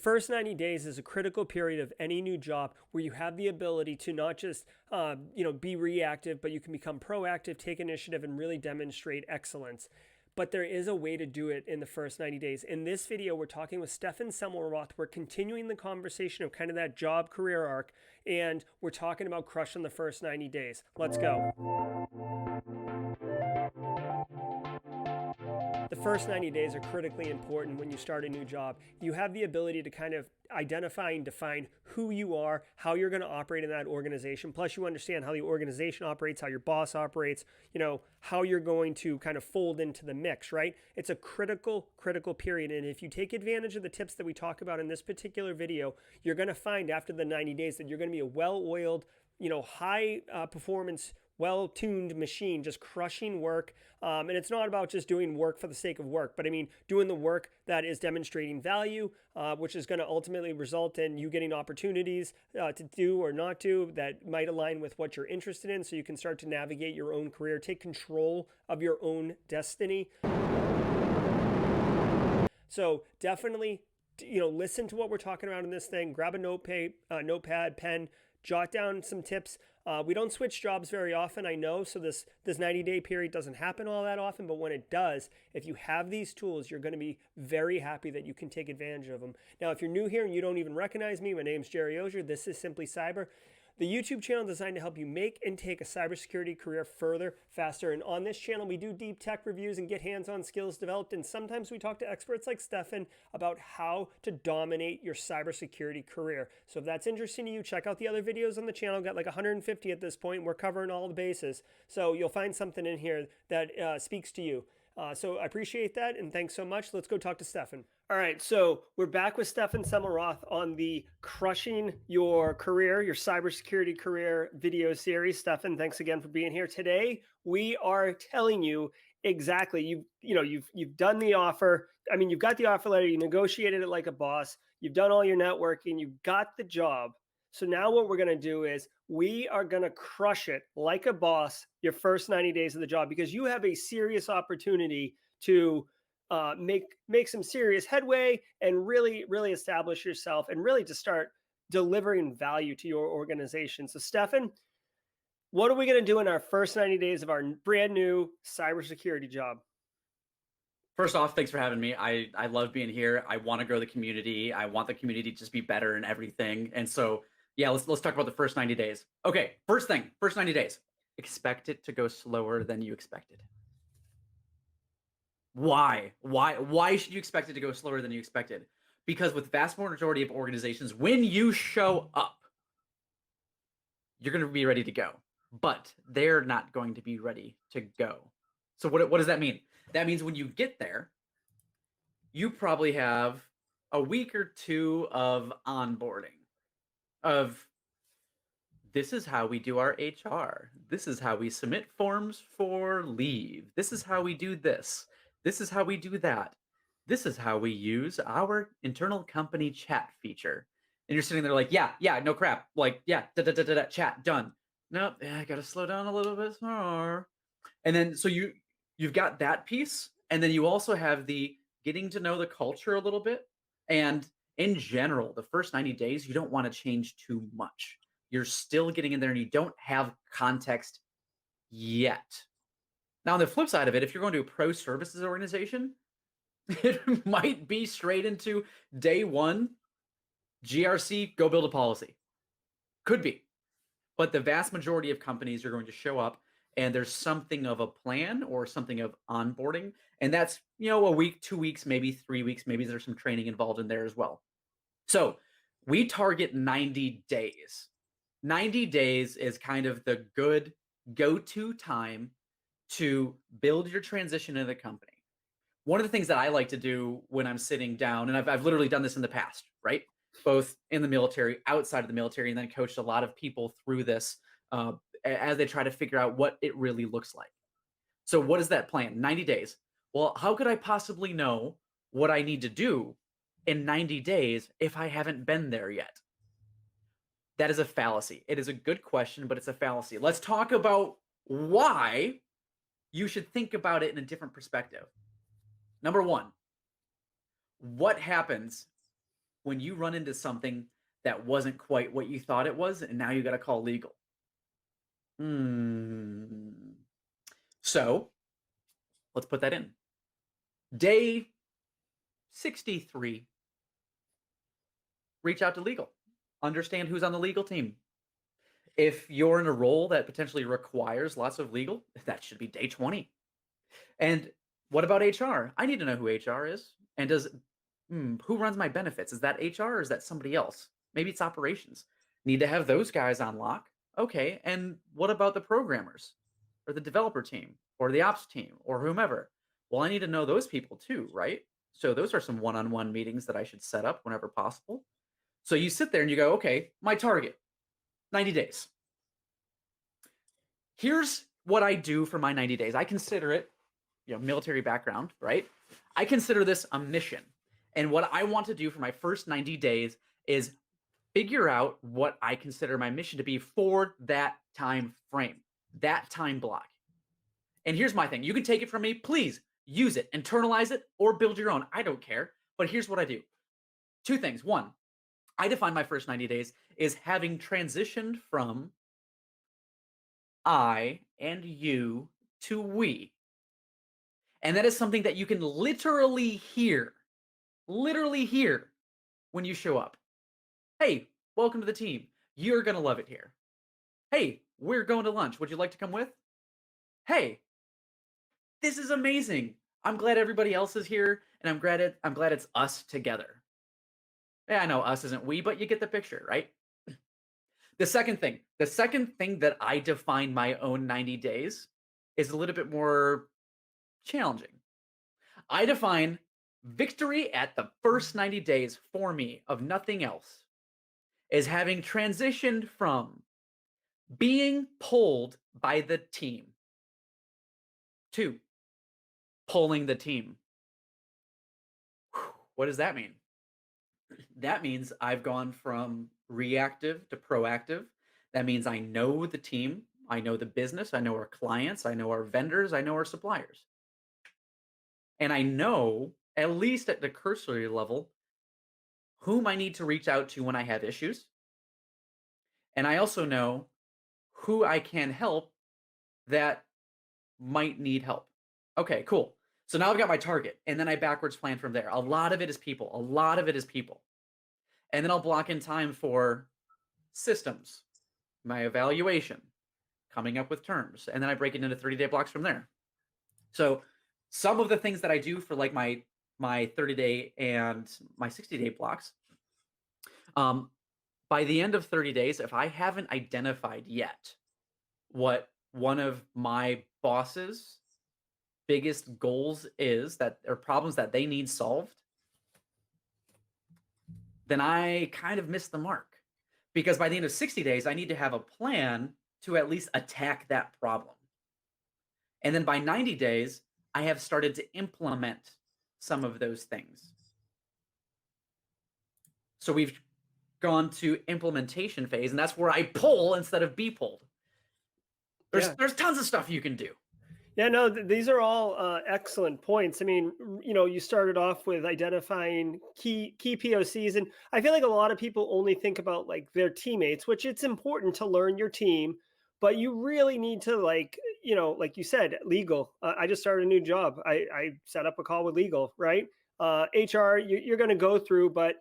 First 90 days is a critical period of any new job where you have the ability to not just be reactive, but you can become proactive, take initiative, and really demonstrate excellence. But there is a way to do it in the first 90 days. In this video, we're talking with Stephen Semmelroth. We're continuing the conversation of kind of that job career arc, and we're talking about crushing the first 90 days. Let's go. The first 90 days are critically important when you start a new job. You have the ability to kind of identify and define who you are, how you're going to operate in that organization. Plus, you understand how the organization operates, how your boss operates, how you're going to kind of fold into the mix, right? It's a critical period. And if you take advantage of the tips that we talk about in this particular video, you're going to find after the 90 days that you're going to be a well-oiled, high performance, well-tuned machine, just crushing work. And it's not about just doing work for the sake of work, but I mean, doing the work that is demonstrating value, which is going to ultimately result in you getting opportunities to do or not do that might align with what you're interested in, so you can start to navigate your own career, take control of your own destiny. So definitely, listen to what we're talking about in this thing. Grab a notepad, pen, jot down some tips. We don't switch jobs very often, I know, so this 90-day period doesn't happen all that often, but when it does, if you have these tools, you're going to be very happy that you can take advantage of them. Now, if you're new here and you don't even recognize me, my name's Jerry Ozier. This is Simply Cyber, the YouTube channel designed to help you make and take a cybersecurity career further, faster. And on this channel, we do deep tech reviews and get hands-on skills developed. And sometimes we talk to experts like Stefan about how to dominate your cybersecurity career. So if that's interesting to you, check out the other videos on the channel. We've got like 150 at this point. We're covering all the bases. So you'll find something in here that speaks to you. So I appreciate that, and thanks so much. Let's go talk to Stefan. All right, so we're back with Stephen Semmelroth on the Crushing Your Career, your cybersecurity career video series. Stephen, thanks again for being here. Today, we are telling you exactly, you've done the offer. I mean, you've got the offer letter, you negotiated it like a boss, you've done all your networking, you've got the job. So now what we're going to do is we are going to crush it like a boss your first 90 days of the job, because you have a serious opportunity to make some serious headway and really establish yourself and really to start delivering value to your organization. So Stefan, what are we going to do in our first 90 days of our brand new cybersecurity job? First off, thanks for having me. I love being here. I want to grow the community. I want the community to just be better in everything. And so, yeah, let's talk about the first 90 days. Okay, first 90 days. Expect it to go slower than you expected. Why? Why should you expect it to go slower than you expected? Because with vast majority of organizations, when you show up, you're going to be ready to go, but they're not going to be ready to go. So what does that mean? That means when you get there, you probably have a week or two of onboarding of this is how we do our HR. This is how we submit forms for leave. This is how we do this. This is how we do that. This is how we use our internal company chat feature. And you're sitting there like, yeah, no crap. Like, yeah, chat, done. Nope, I got to slow down a little bit more. And then, so you've got that piece. And then you also have the getting to know the culture a little bit. And in general, the first 90 days, you don't want to change too much. You're still getting in there and you don't have context yet. Now, on the flip side of it, if you're going to a pro services organization, it might be straight into day one, GRC, go build a policy. Could be. But the vast majority of companies are going to show up and there's something of a plan or something of onboarding. And that's, a week, 2 weeks, maybe 3 weeks. Maybe there's some training involved in there as well. So we target 90 days. 90 days is kind of the good go-to time to build your transition in the company. One of the things that I like to do when I'm sitting down, and I've literally done this in the past, right? Both in the military, outside of the military, and then coached a lot of people through this as they try to figure out what it really looks like. So what is that plan? 90 days. Well, how could I possibly know what I need to do in 90 days if I haven't been there yet? That is a fallacy. It is a good question, but it's a fallacy. Let's talk about why you should think about it in a different perspective. Number one, what happens when you run into something that wasn't quite what you thought it was, and now you got to call legal. So let's put that in. Day 63, reach out to legal. Understand who's on the legal team. If you're in a role that potentially requires lots of legal, that should be day 20. And what about HR? I need to know who HR is. And who runs my benefits? Is that HR or is that somebody else? Maybe it's operations. Need to have those guys on lock. Okay. And what about the programmers or the developer team or the ops team or whomever? Well, I need to know those people too, right? So those are some one-on-one meetings that I should set up whenever possible. So you sit there and you go, okay, my target, 90 days. Here's what I do for my 90 days. I consider it, military background, right? I consider this a mission. And what I want to do for my first 90 days is figure out what I consider my mission to be for that time frame, that time block. And here's my thing. You can take it from me. Please use it, internalize it, or build your own. I don't care. But here's what I do. Two things. One, I define my first 90 days is having transitioned from I and you to we. And that is something that you can literally hear when you show up. Hey, welcome to the team. You're going to love it here. Hey, we're going to lunch. Would you like to come with? Hey, this is amazing. I'm glad everybody else is here, and I'm glad it's us together. Yeah, I know us isn't we, but you get the picture, right? The second thing that I define my own 90 days is a little bit more challenging. I define victory at the first 90 days for me of nothing else is having transitioned from being pulled by the team to pulling the team. What does that mean? That means I've gone from reactive to proactive. That means I know the team, I know the business, I know our clients, I know our vendors, I know our suppliers. And I know, at least at the cursory level, whom I need to reach out to when I have issues. And I also know who I can help that might need help. Okay, cool. So now I've got my target, and then I backwards plan from there. A lot of it is people. And then I'll block in time for systems, my evaluation, coming up with terms, and then I break it into 30-day blocks from there. So some of the things that I do for like my 30-day and my 60-day blocks, by the end of 30 days, if I haven't identified yet what one of my boss's biggest goals is that or problems that they need solved, then I kind of missed the mark. Because by the end of 60 days, I need to have a plan to at least attack that problem. And then by 90 days, I have started to implement some of those things. So we've gone to implementation phase, and that's where I pull instead of be pulled. There's tons of stuff you can do. Yeah, no, these are all excellent points. I mean, you started off with identifying key POCs, and I feel like a lot of people only think about like their teammates, which it's important to learn your team, but you really need to like you said, legal. I just started a new job. I set up a call with legal, right? HR, you're going to go through, but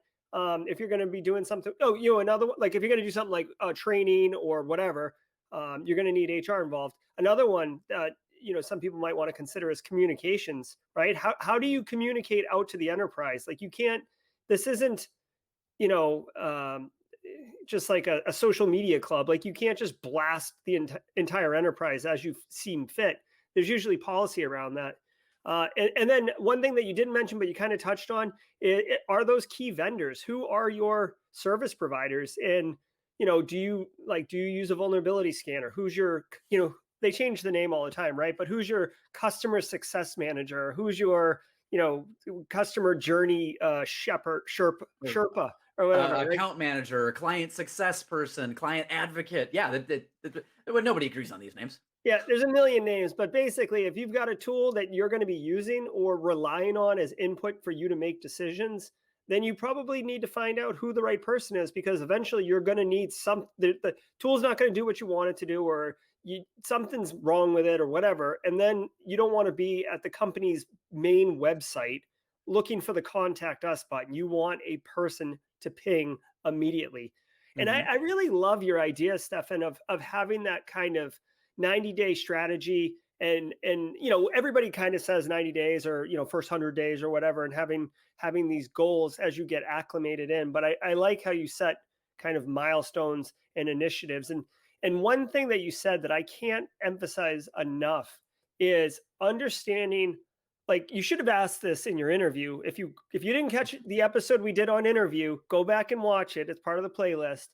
if you're going to be doing something, another one, like if you're going to do something like training or whatever, you're going to need HR involved. Another one that some people might want to consider is communications, right? How do you communicate out to the enterprise? Like this isn't, just like a social media club. Like you can't just blast the entire enterprise as you seem fit. There's usually policy around that. And then one thing that you didn't mention, but you kind of touched on, are those key vendors. Who are your service providers? And, do you use a vulnerability scanner? Who's your, they change the name all the time, right? But who's your customer success manager? Who's your, customer journey Sherpa or whatever? Account manager, client success person, client advocate. Yeah, nobody agrees on these names. Yeah, there's a million names, but basically, if you've got a tool that you're going to be using or relying on as input for you to make decisions, then you probably need to find out who the right person is, because eventually you're going to need the tool's not going to do what you want it to do, or something's wrong with it or whatever. And then you don't want to be at the company's main website looking for the contact us button. You want a person to ping immediately. And Hmm. I really love your idea, Stefan, of having that kind of 90-day strategy. And everybody kind of says 90 days, or first 100 days or whatever, and having these goals as you get acclimated in. But I like how you set kind of milestones and initiatives. And one thing that you said that I can't emphasize enough is understanding, like, you should have asked this in your interview. If you didn't catch the episode we did on interview, go back and watch it. It's part of the playlist.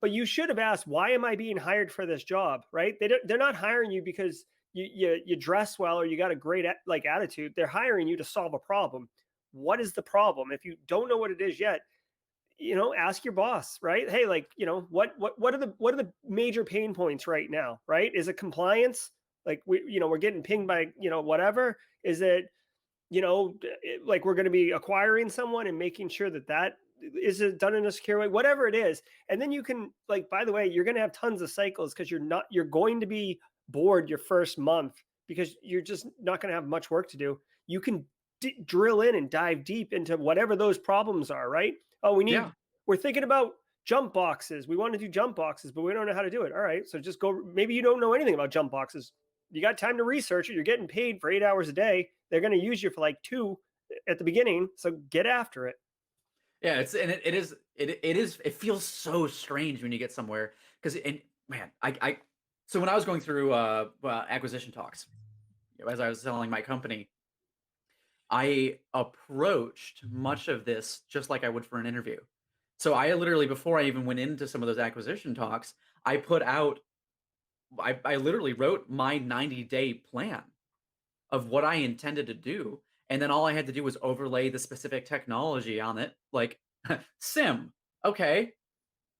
But you should have asked, why am I being hired for this job? Right? They're not hiring you because you dress well or you got a great attitude. They're hiring you to solve a problem. What is the problem? If you don't know what it is yet, ask your boss, right? Hey, like, what are the major pain points right now, right? Is it compliance? Like, we're getting pinged by, whatever. Is it, like, we're going to be acquiring someone and making sure that is it done in a secure way, whatever it is. And then you can, like, by the way, you're going to have tons of cycles, because you're going to be bored your first month, because you're just not going to have much work to do. You can drill in and dive deep into whatever those problems are, right? Oh, Yeah. we're thinking about jump boxes. We want to do jump boxes, but we don't know how to do it. All right. So just go, maybe you don't know anything about jump boxes. You got time to research it. You're getting paid for 8 hours a day. They're going to use you for like 2 at the beginning. So get after it. Yeah, it feels so strange when you get somewhere, because, and man, so when I was going through acquisition talks, as I was selling my company, I approached much of this just like I would for an interview. So I literally, before I even went into some of those acquisition talks, I put out, I literally wrote my 90-day plan of what I intended to do. And then all I had to do was overlay the specific technology on it, like SIM. Okay,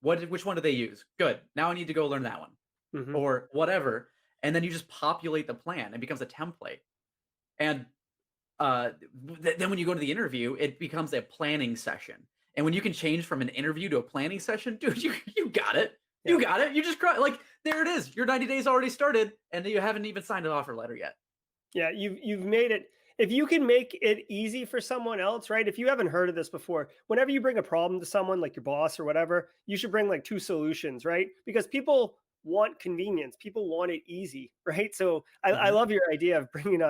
which one do they use? Good. Now I need to go learn that one, Mm-hmm. or whatever. And then you just populate the plan. It becomes a template. And then when you go to the interview, it becomes a planning session. And when you can change from an interview to a planning session, dude, you got it. Yeah. You got it. You just like, there it is. Your 90 days already started, and you haven't even signed an offer letter yet. Yeah, you've made it. If you can make it easy for someone else, right? If you haven't heard of this before, whenever you bring a problem to someone, like your boss or whatever, you should bring like 2 solutions, right? Because people want convenience, people want it easy, right? So I Mhm. love your idea of bringing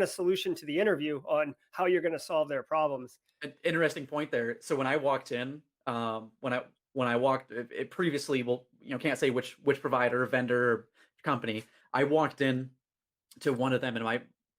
a solution to the interview on how you're going to solve their problems. An interesting point there. So when I walked in, when I walked it previously, well, can't say which provider, vendor, or company. I walked in to one of them in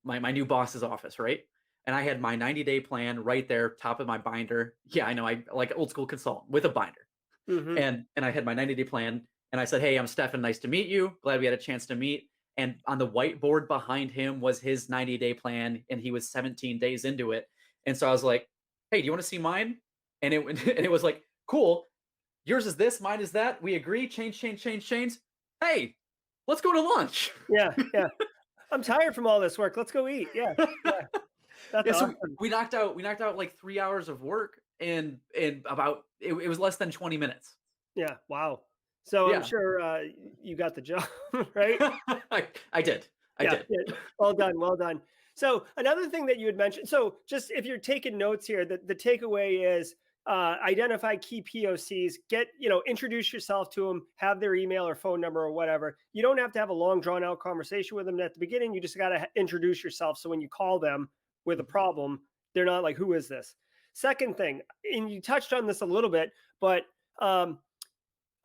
my new boss's office, right? And I had my 90-day plan right there, top of my binder. Yeah, I know, I like old school consultant with a binder. Hmm. And I had my 90-day plan, and I said, "Hey, I'm Stefan. Nice to meet you. Glad we had a chance to meet." And on the whiteboard behind him was his 90-day plan, and he was 17 days into it. And so I was like, "Hey, do you want to see mine?" And it and it was like, "Cool. Yours is this, mine is that. We agree. Change, change, change, change. Hey, let's go to lunch." Yeah, yeah. I'm tired from all this work. Let's go eat. Yeah, yeah. That's Yeah, so awesome. we knocked out like 3 hours of work in about, it was less than 20 minutes. Yeah, wow. So I'm Yeah. sure you got the job, right? I did. I Yeah, did. yeah. Well done, well done. So another thing that you had mentioned, so just if you're taking notes here, the takeaway is identify key POCs, introduce yourself to them, have their email or phone number or whatever. You don't have to have a long drawn out conversation with them at the beginning. You just got to introduce yourself. So when you call them with a problem, they're not like, who is this? Second thing, and you touched on this a little bit, but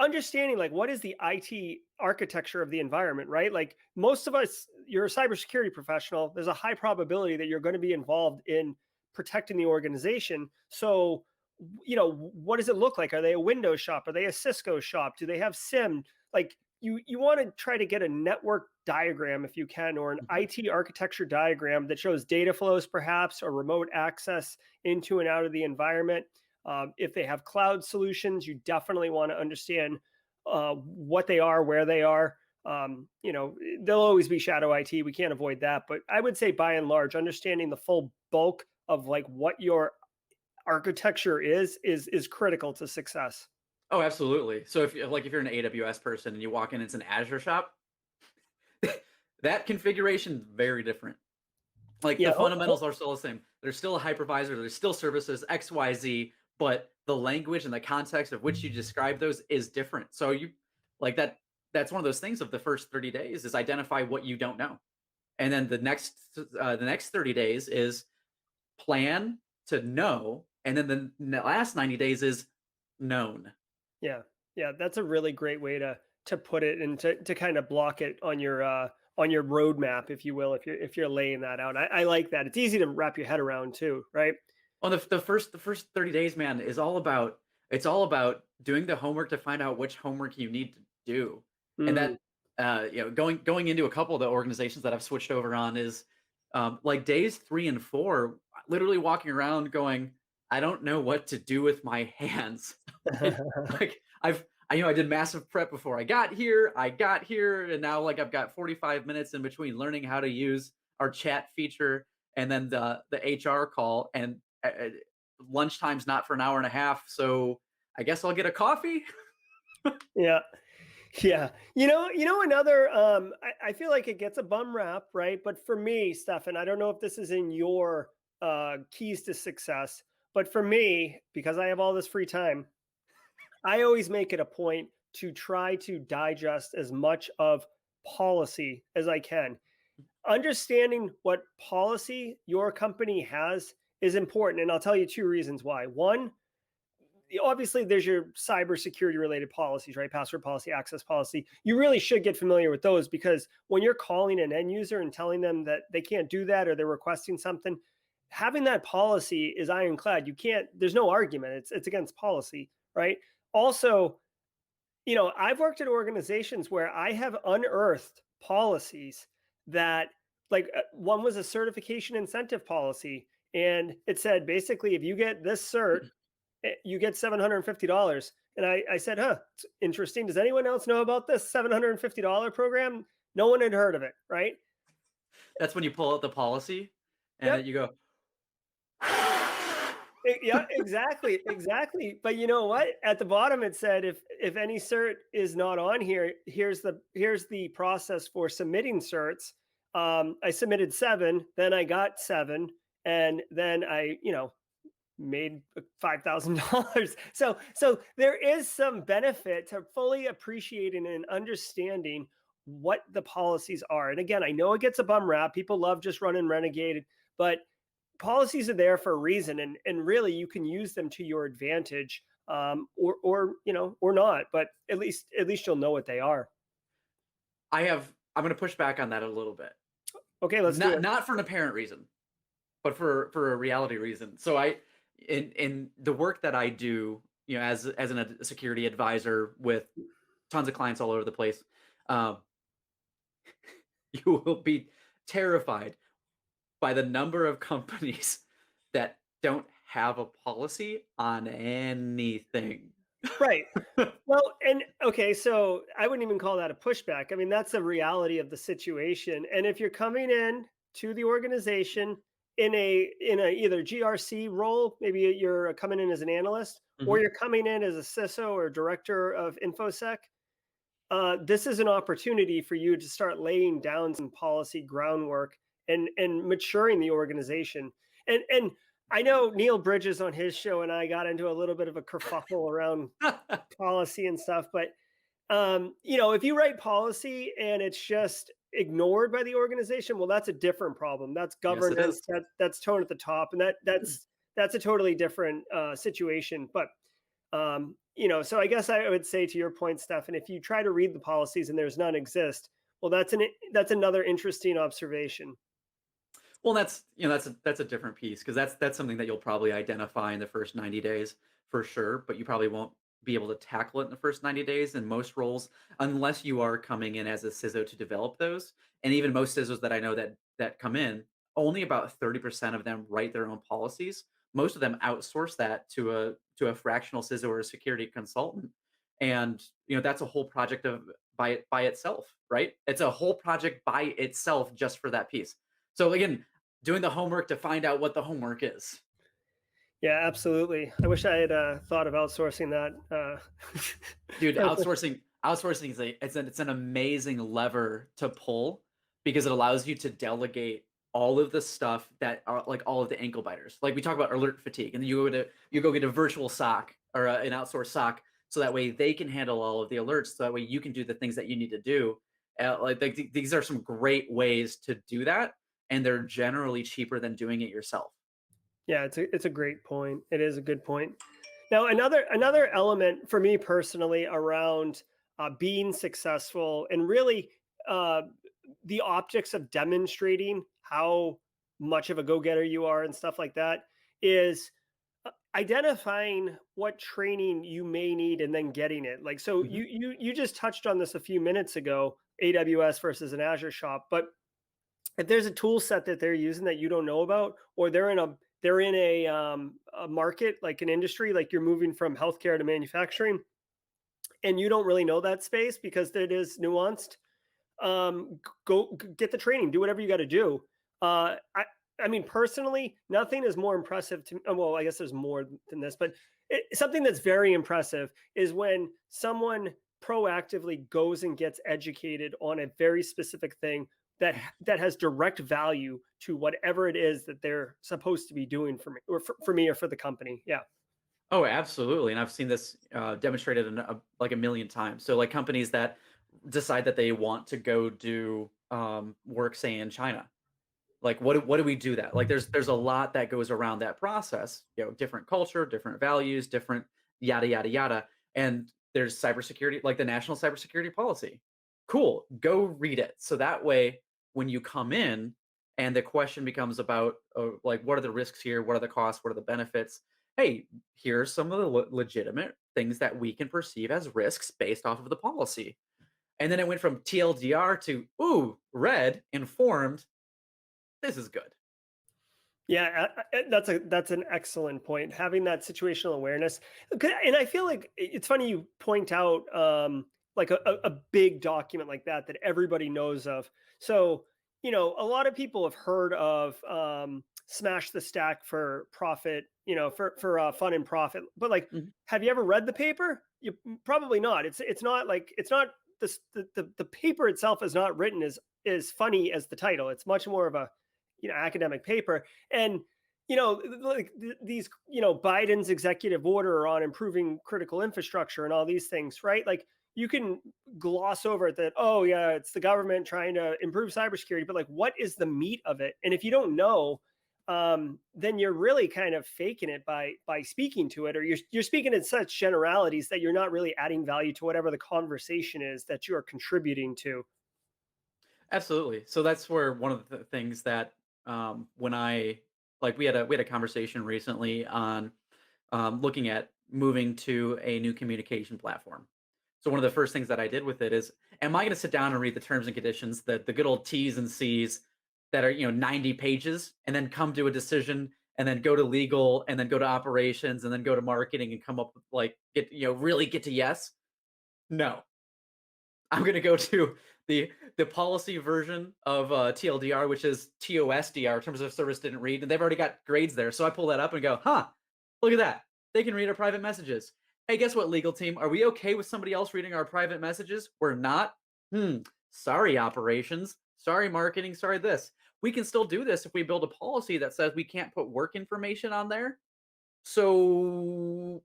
understanding, like, what is the IT architecture of the environment, right? Like, most of us, you're a cybersecurity professional. There's a high probability that you're going to be involved in protecting the organization. So, what does it look like? Are they a Windows shop? Are they a Cisco shop? Do they have SIM? Like, you want to try to get a network diagram if you can, or an Mhm. IT architecture diagram that shows data flows, perhaps, or remote access into and out of the environment. If they have cloud solutions, you definitely want to understand what they are, where they are. There'll always be shadow IT. We can't avoid that. But I would say, by and large, understanding the full bulk of like what your architecture is critical to success. Oh, absolutely. So if you're an AWS person and you walk in, it's an Azure shop, that configuration very different. Like Yeah. the fundamentals are still the same. There's still a hypervisor, there's still services XYZ, but the language and the context of which you describe those is different. So you like that's one of those things of the first 30 days is identify what you don't know. And then the next 30 days is plan to know, and then the last 90 days is known. Yeah. Yeah, that's a really great way to put it and to kind of block it on your roadmap, if you will, if you're laying that out. I like that. It's easy to wrap your head around too, right? Well, the first 30 days, man, is all about doing the homework to find out which homework you need to do. And Mm. that going into a couple of the organizations that I've switched over on is like days 3 and 4, literally walking around going, I don't know what to do with my hands. like, like I did massive prep before I got here, and now like I've got 45 minutes in between learning how to use our chat feature and then the HR call, and lunchtime's not for an hour and a half, so I guess I'll get a coffee. Yeah. Yeah. Another, I feel like it gets a bum rap, right? But for me, Stefan, I don't know if this is in your keys to success, but for me, because I have all this free time, I always make it a point to try to digest as much of policy as I can. Understanding what policy your company has is important. And I'll tell you two reasons why. One, obviously there's your cybersecurity related policies, right? Password policy, access policy. You really should get familiar with those, because when you're calling an end user and telling them that they can't do that or they're requesting something, having that policy is ironclad. You can't, there's no argument. It's against policy, right? Also, I've worked at organizations where I have unearthed policies that, like, one was a certification incentive policy, and it said basically if you get this cert, you get $750. And I said, huh, it's interesting. Does anyone else know about this $750 program? No one had heard of it, right? That's when you pull out the policy and Yep. then you go, Yeah, exactly, exactly. But you know what? At the bottom it said if any cert is not on here, here's the process for submitting certs. I submitted 7, then I got 7, and then I made $5,000. So there is some benefit to fully appreciating and understanding what the policies are. And again, I know it gets a bum rap. People love just running renegade, but policies are there for a reason, and really you can use them to your advantage, or not. But at least you'll know what they are. I'm going to push back on that a little bit. Okay, let's do Not it. not for an apparent reason, but for a reality reason. So in the work that I do, as a security advisor with tons of clients all over the place, um, you will be terrified by the number of companies that don't have a policy on anything. Right. Well, and okay, so I wouldn't even call that a pushback. I mean, that's a reality of the situation. And if you're coming in to the organization in a either GRC role, maybe you're coming in as an analyst, or Mhm. you're coming in as a CISO or director of InfoSec, this is an opportunity for you to start laying down some policy groundwork and maturing the organization. And I know Neil Bridges on his show and I got into a little bit of a kerfuffle around policy and stuff, but if you write policy and it's just ignored by the organization, well, that's a different problem. That's Yes, it governance. is. That's tone at the top, and that's a totally different situation. But so I guess I would say to your point, Stefan, if you try to read the policies and there's none exist, well, that's another interesting observation. Well, that's a different piece because that's something that you'll probably identify in the first 90 days for sure, but you probably won't be able to tackle it in the first 90 days in most roles unless you are coming in as a CISO to develop those. And even most CISOs that I know that come in, only about 30% of them write their own policies. Most of them outsource that to a fractional CISO or a security consultant. And that's a whole project of by itself, right? It's a whole project by itself just for that piece. So again, doing the homework to find out what the homework is. Yeah, absolutely. I wish I had thought of outsourcing that. Dude, Person. outsourcing is it's an amazing lever to pull because it allows you to delegate all of the stuff that are like all of the ankle biters. Like we talk about alert fatigue, and then you go get a virtual SOC or an outsourced SOC, so that way they can handle all of the alerts. So that way you can do the things that you need to do. These are some great ways to do that, and they're generally cheaper than doing it yourself. Yeah, it's a great point. It is a good point. Now, another element for me personally around being successful and really uh, the optics of demonstrating how much of a go getter you are and stuff like that is identifying what training you may need and then getting it. Like, so Mhm. you just touched on this a few minutes ago, AWS versus an Azure shop, but if there's a tool set that they're using that you don't know about, or they're in a market like an industry, like you're moving from healthcare to manufacturing, and you don't really know that space because it is nuanced, go get the training, do whatever you got to do. Uh, I I mean, personally, nothing is more impressive to. Well, I guess there's more than this, but something that's very impressive is when someone proactively goes and gets educated on a very specific thing that has direct value to whatever it is that they're supposed to be doing for me or for me or for the company. Yeah. Oh, absolutely, and I've seen this, demonstrated like a million times. So, like, companies that decide that they want to go do, work, say, in China. Like, what do we do that? Like, there's a lot that goes around that process, different culture, different values, different yada, yada, yada, and there's cybersecurity like, the national cybersecurity policy. Cool, go read it, so that way, when you come in and the question becomes about, like, what are the risks here? What are the costs? What are the benefits? Hey, here's some of the legitimate things that we can perceive as risks based off of the policy. And then it went from TLDR to, ooh, red, informed, this is good. Yeah, that's an excellent point. Having that situational awareness, and I feel like it's funny you point out like a big document like that that everybody knows of. So a lot of people have heard of smash the stack for profit, for fun and profit. But like, Mhm. have you ever read the paper? You probably not. It's not like it's not this the paper itself is not written as funny as the title. It's much more of a academic paper. And like these Biden's executive order on improving critical infrastructure and all these things, right? Like you can gloss over it that, oh yeah, it's the government trying to improve cybersecurity, but like what is the meat of it? And if you don't know, then you're really kind of faking it by speaking to it, or you're speaking in such generalities that you're not really adding value to whatever the conversation is that you are contributing to. Absolutely. So that's where one of the things that when I like we had a conversation recently on looking at moving to a new communication platform. So one of the first things that I did with it is, am I going to sit down and read the terms and conditions, the good old T's and C's that are 90 pages, and then come to a decision, and then go to legal, and then go to operations, and then go to marketing, and come up with like really get to yes? No, I'm gonna go to the policy version of TLDR, which is TOSDR, terms of service didn't read, and they've already got grades there. So I pull that up and go, huh, look at that. They can read our private messages. Hey, guess what, legal team? Are we okay with somebody else reading our private messages? We're not. Hmm. Sorry, operations. Sorry, marketing. Sorry, this. We can still do this if we build a policy that says we can't put work information on there. So,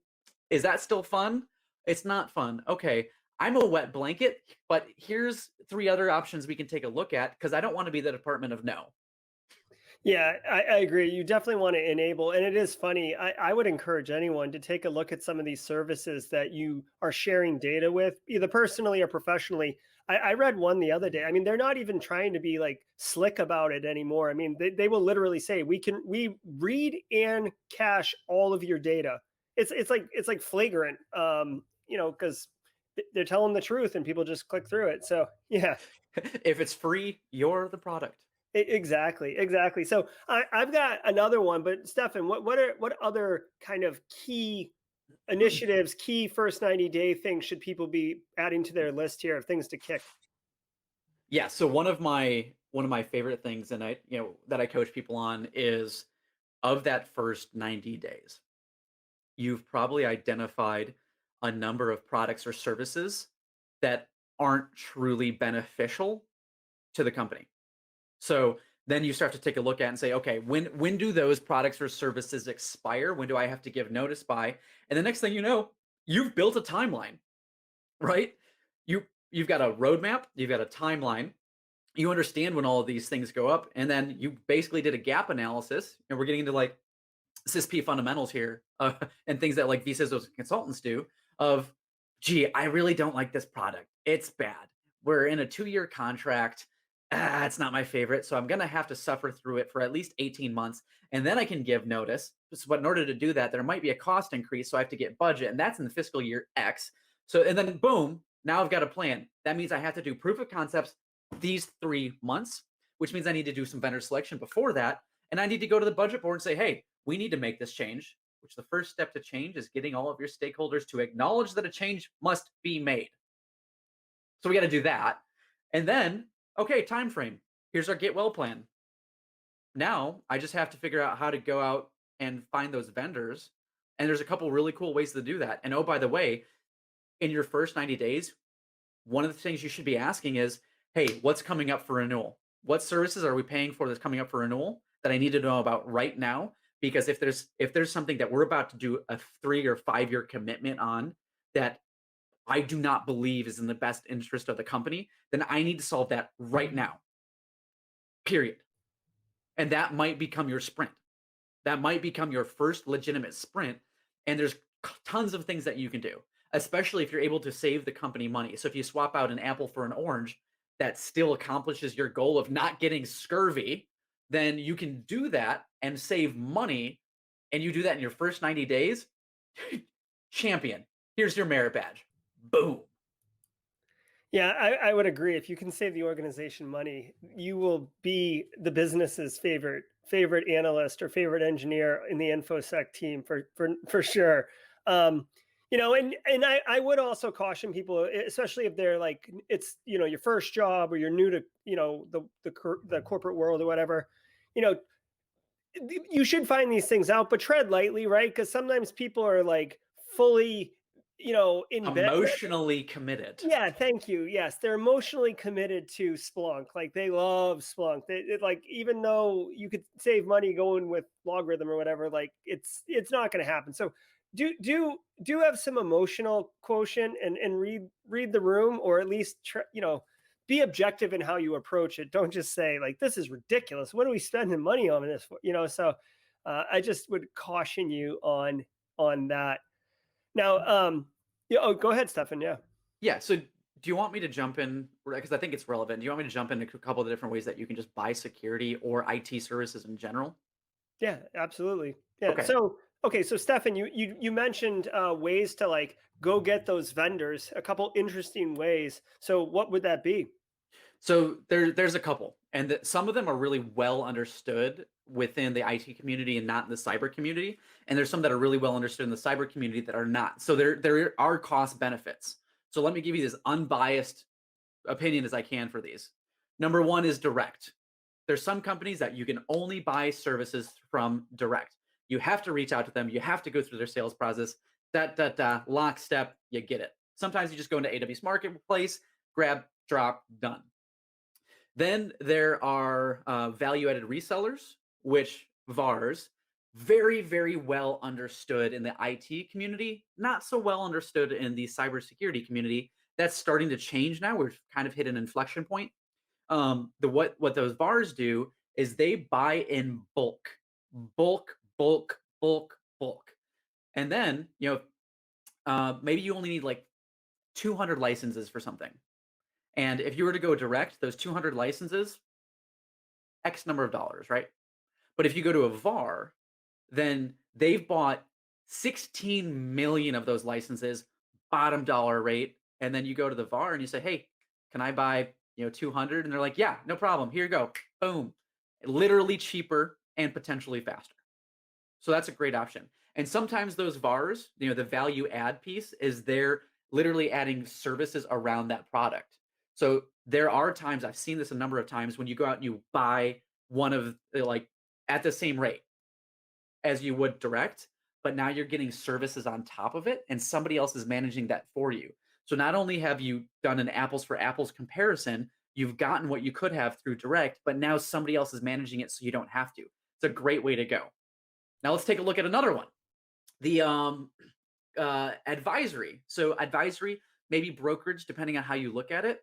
is that still fun? It's not fun. Okay, I'm a wet blanket, but here's 3 other options we can take a look at because I don't wanna be the department of no. Yeah, I agree. You definitely want to enable, and it is funny. I would encourage anyone to take a look at some of these services that you are sharing data with, either personally or professionally. I read one the other day. I mean, they're not even trying to be like slick about it anymore. I mean, they will literally say we read and cache all of your data. It's like flagrant, because they're telling the truth and people just click through it. So yeah. If it's free, you're the product. Exactly, exactly. So I've got another one, but Stefan, what other kind of key initiatives, key first 90-day things should people be adding to their list here of things to kick? Yeah, so one of my favorite things, and I that I coach people on is of that first 90 days. you've probably identified a number of products or services that aren't truly beneficial to the company. So then you start to take a look at and say, okay, when do those products or services expire? When do I have to give notice by? And the next thing you know, you've built a timeline, right? You've got a roadmap, you've got a timeline, you understand when all of these things go up, and then you basically did a gap analysis. And we're getting into like CISP fundamentals here, and things that like VCISOs and consultants do. Of, gee, I really don't like this product. It's bad. We're in a 2-year contract. It's not my favorite, so I'm gonna have to suffer through it for at least 18 months, and then I can give notice. But in order to do that, there might be a cost increase, so I have to get budget, and that's in the fiscal year X. So and then boom, now I've got a plan. That means I have to do proof of concepts these 3 months, which means I need to do some vendor selection before that. And I need to go to the budget board and say, hey, we need to make this change, which the first step to change is getting all of your stakeholders to acknowledge that a change must be made. So we got to do that. And then, okay, time frame. Here's our get well plan. Now I just have to figure out how to go out and find those vendors. And there's a couple really cool ways to do that. And oh, by the way, in your first 90 days, one of the things you should be asking is, hey, what's coming up for renewal? What services are we paying for that's coming up for renewal that I need to know about right now? Because if there's something that we're about to do a 3 or 5 year commitment on that I do not believe is in the best interest of the company, then I need to solve that right now. Period. And that might become your sprint. That might become your first legitimate sprint. And there's tons of things that you can do, especially if you're able to save the company money. So if you swap out an apple for an orange, that still accomplishes your goal of not getting scurvy, then you can do that and save money. And you do that in your first 90 days. Champion. Here's your merit badge. Boom. Yeah, I would agree. If you can save the organization money, you will be the business's favorite analyst or favorite engineer in the infosec team for sure. And I would also caution people, especially if they're like it's your first job or you're new to the corporate world or whatever. You know, you should find these things out, but tread lightly, right? Because sometimes people are like fully in bed. Emotionally committed. Yeah, thank you. Yes, they're emotionally committed to Splunk. Like they love Splunk. Like even though you could save money going with Logarithm or whatever, like it's not going to happen. So do have some emotional quotient and read the room, or at least be objective in how you approach it. Don't just say like this is ridiculous. What are we spending money on this for? So I just would caution you on that. Now, yeah. Oh, go ahead, Stefan. Yeah. Yeah. So do you want me to jump in? Because I think it's relevant. Do you want me to jump into a couple of the different ways that you can just buy security or IT services in general? Yeah, absolutely. Yeah. Okay. So, okay. So, Stefan, you mentioned ways to like go get those vendors. A couple interesting ways. So, what would that be? So there's a couple, and some of them are really well understood within the IT community and not in the cyber community. And there's some that are really well understood in the cyber community that are not. So there are cost benefits. So let me give you this unbiased opinion as I can for these. Number one is direct. There's some companies that you can only buy services from direct. You have to reach out to them. You have to go through their sales process. Lockstep, you get it. Sometimes you just go into AWS Marketplace, grab, drop, done. Then there are value-added resellers, which VARs, very, very well understood in the IT community, not so well understood in the cybersecurity community. That's starting to change now. We've kind of hit an inflection point. What those VARs do is they buy in bulk, bulk, bulk, bulk, bulk, and then maybe you only need like 200 licenses for something. And if you were to go direct, those 200 licenses, X number of dollars, right? But if you go to a VAR, then they've bought 16 million of those licenses, bottom dollar rate. And then you go to the VAR and you say, hey, can I buy 200? And they're like, yeah, no problem. Here you go. Boom. Literally cheaper and potentially faster. So that's a great option. And sometimes those VARs, the value add piece is they're literally adding services around that product. So there are times, I've seen this a number of times, when you go out and you buy one of like at the same rate as you would direct, but now you're getting services on top of it, and somebody else is managing that for you. So not only have you done an apples for apples comparison, you've gotten what you could have through direct, but now somebody else is managing it so you don't have to. It's a great way to go. Now let's take a look at another one. The advisory. So advisory, maybe brokerage, depending on how you look at it.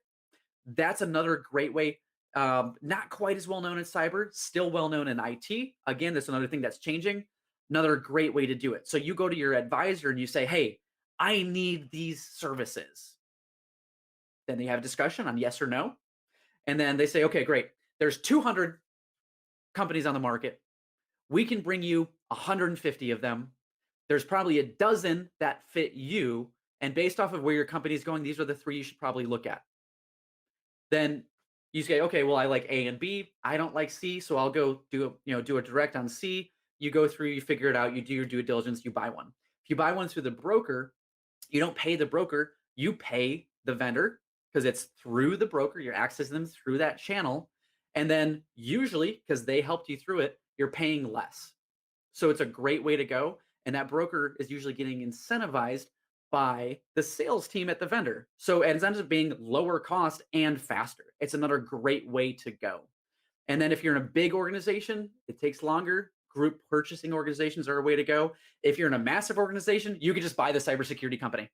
That's another great way. Not quite as well known in cyber, still well known in IT. Again, that's another thing that's changing. Another great way to do it. So you go to your advisor and you say, hey, I need these services. Then they have a discussion on yes or no. And then they say, okay, great. There's 200 companies on the market. We can bring you 150 of them. There's probably a dozen that fit you. And based off of where your company is going, these are the 3 you should probably look at. Then you say, okay, well, I like A and B. I don't like C, so I'll go do a direct on C. You go through, you figure it out, you do your due diligence, you buy one. If you buy one through the broker, you don't pay the broker, you pay the vendor because it's through the broker. You're accessing them through that channel. And then usually, because they helped you through it, you're paying less. So it's a great way to go. And that broker is usually getting incentivized by the sales team at the vendor. So it ends up being lower cost and faster. It's another great way to go. And then if you're in a big organization, it takes longer. Group purchasing organizations are a way to go. If you're in a massive organization, you can just buy the cybersecurity company.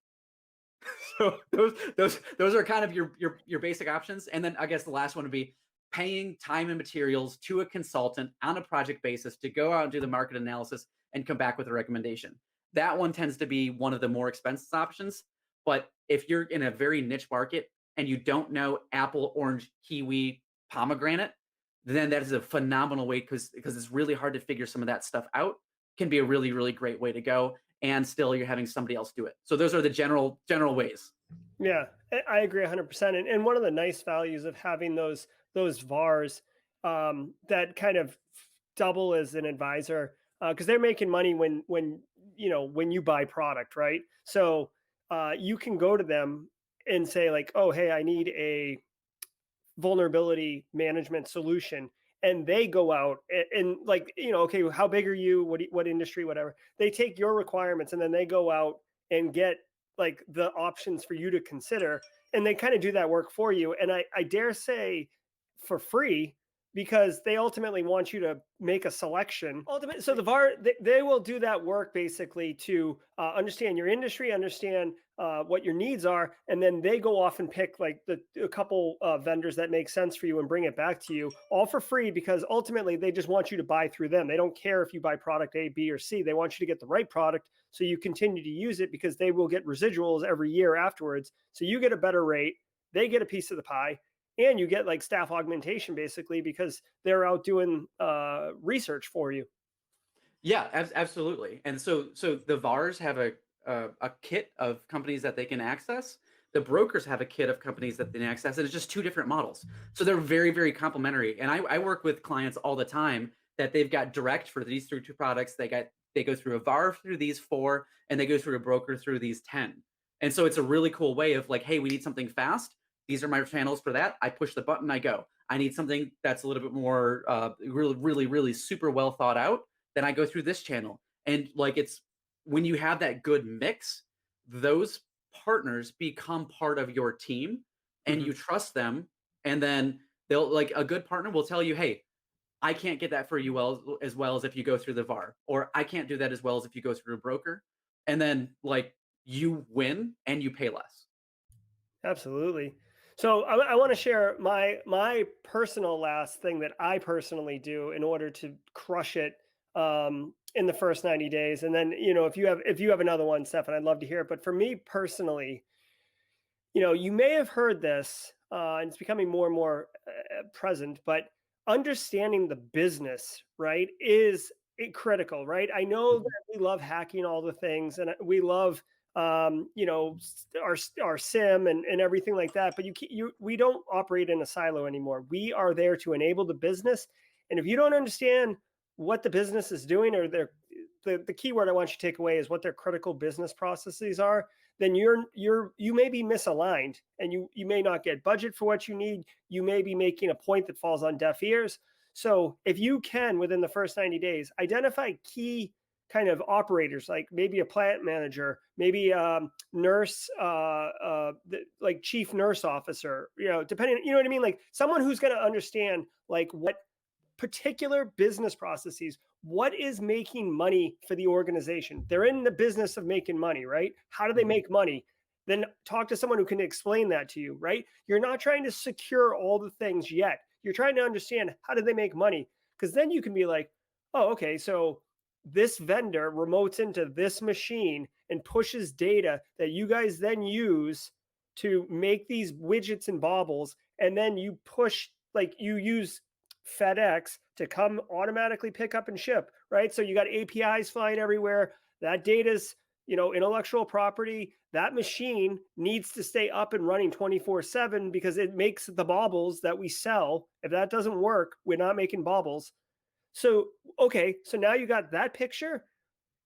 So those are kind of your basic options. And then I guess the last one would be paying time and materials to a consultant on a project basis to go out and do the market analysis and come back with a recommendation. That one tends to be one of the more expensive options. But if you're in a very niche market and you don't know apple, orange, kiwi, pomegranate, then that is a phenomenal way because it's really hard to figure some of that stuff out. Can be a really, really great way to go. And still you're having somebody else do it. So those are the general ways. Yeah, I agree 100%. And one of the nice values of having those VARs that kind of double as an advisor, because they're making money when you buy product, right? So you can go to them and say like, oh, hey, I need a vulnerability management solution, and they go out and like, okay, how big are you, what industry, whatever. They take your requirements and then they go out and get like the options for you to consider, and they kind of do that work for you, and I dare say for free, because they ultimately want you to make a selection. Ultimately, so the VAR, they will do that work basically to understand your industry, understand what your needs are, and then they go off and pick like a couple vendors that make sense for you and bring it back to you, all for free, because ultimately they just want you to buy through them. They don't care if you buy product A, B, or C. They want you to get the right product so you continue to use it, because they will get residuals every year afterwards. So you get a better rate, they get a piece of the pie, and you get like staff augmentation basically because they're out doing research for you. Yeah, absolutely. And so the VARs have a kit of companies that they can access. The brokers have a kit of companies that they can access, and it's just two different models. So they're very, very complementary. And I work with clients all the time that they've got direct for these two products. They go through a VAR through these 4, and they go through a broker through these 10. And so it's a really cool way of like, hey, we need something fast. These are my channels for that. I push the button, I go. I need something that's a little bit more really, really, really super well thought out. Then I go through this channel. And like, it's when you have that good mix, those partners become part of your team and you trust them. And then they'll, like, a good partner will tell you, hey, I can't get that for you as well as if you go through the VAR, or I can't do that as well as if you go through a broker. And then like you win and you pay less. Absolutely. So I want to share my personal last thing that I personally do in order to crush it in the first 90 days. And then, if you have another one, Stefan, I'd love to hear it. But for me personally, you may have heard this, and it's becoming more and more present, but understanding the business, right, is critical, right? I know that we love hacking all the things, and we love, our sim and everything like that. But we don't operate in a silo anymore. We are there to enable the business, and if you don't understand what the business is doing, or the key word I want you to take away is what their critical business processes are, then you may be misaligned, and you may not get budget for what you need. You may be making a point that falls on deaf ears. So if you can, within the first 90 days, identify key kind of operators, like maybe a plant manager, maybe nurse, like chief nurse officer, depending, you know what I mean? Like someone who's going to understand like what particular business processes, what is making money for the organization. They're in the business of making money, right? How do they Mhm. make money? Then talk to someone who can explain that to you, right? You're not trying to secure all the things yet. You're trying to understand how do they make money? Because then you can be like, oh, okay, so this vendor remotes into this machine and pushes data that you guys then use to make these widgets and baubles. And then you push, like you use FedEx to come automatically pick up and ship, right? So you got APIs flying everywhere. That data's, intellectual property. That machine needs to stay up and running 24/7 because it makes the baubles that we sell. If that doesn't work, we're not making baubles. So, okay, so now you got that picture.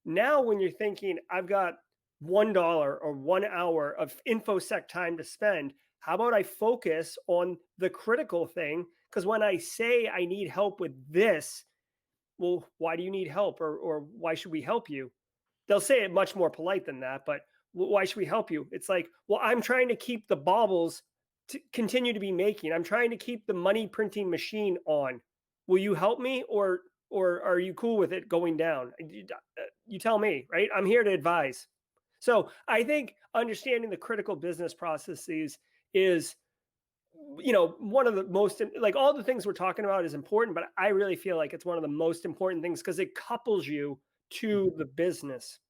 Now, when you're thinking, I've got $1 or 1 hour of InfoSec time to spend, how about I focus on the critical thing? Because when I say I need help with this, well, why do you need help, or why should we help you? They'll say it much more polite than that, but why should we help you? It's like, well, I'm trying to keep the baubles to continue to be making. I'm trying to keep the money printing machine on. Will you help me, or are you cool with it going down? You tell me, right? I'm here to advise. So I think understanding the critical business processes is, one of the most, like, all the things we're talking about is important, but I really feel like it's one of the most important things because it couples you to Mhm. the business.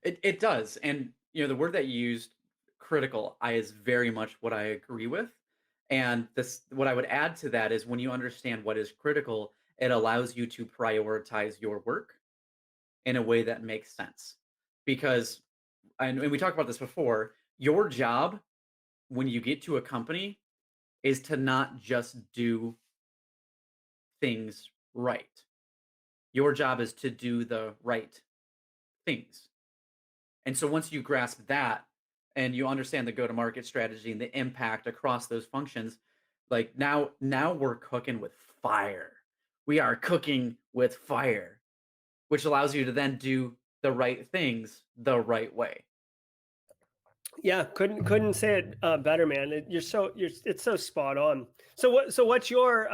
It does, and the word that you used, critical, I is very much what I agree with. And this, what I would add to that is when you understand what is critical, it allows you to prioritize your work in a way that makes sense. Because, and we talked about this before, your job when you get to a company is to not just do things right. Your job is to do the right things. And so once you grasp that and you understand the go-to-market strategy and the impact across those functions, like now we're cooking with fire. We are cooking with fire, which allows you to then do the right things the right way. Yeah, couldn't say it better, man. It's so spot on. So what's your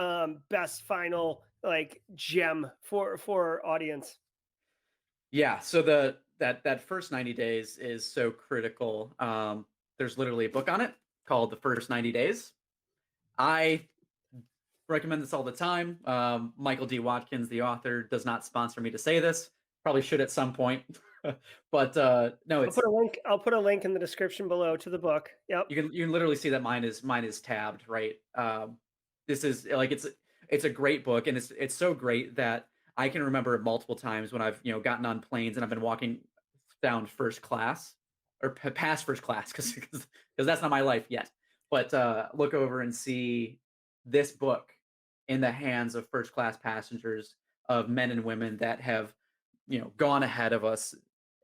best final like gem for our audience? Yeah, so that first 90 days is so critical. There's literally a book on it called The First 90 Days. I recommend this all the time. Michael D. Watkins, the author, does not sponsor me to say this. Probably should at some point. But no, I'll put a link. I'll put a link in the description below to the book. Yep. you can literally see that mine is tabbed, right. This is like it's a great book, and it's so great that I can remember multiple times when I've gotten on planes and I've been walking down first class or past first class because that's not my life yet. But look over and see this book in the hands of first class passengers, of men and women that have gone ahead of us,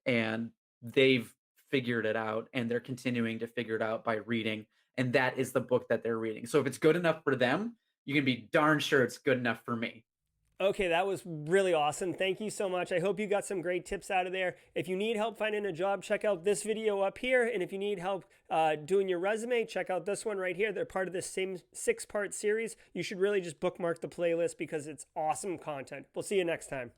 and they've figured it out, and they're continuing to figure it out by reading, and that is the book that they're reading. So if it's good enough for them, you can be darn sure it's good enough for me. Okay, that was really awesome. Thank you so much. I hope you got some great tips out of there. If you need help finding a job, check out this video up here. And if you need help doing your resume, check out this one right here. They're part of this same 6-part series. You should really just bookmark the playlist because it's awesome content. We'll see you next time.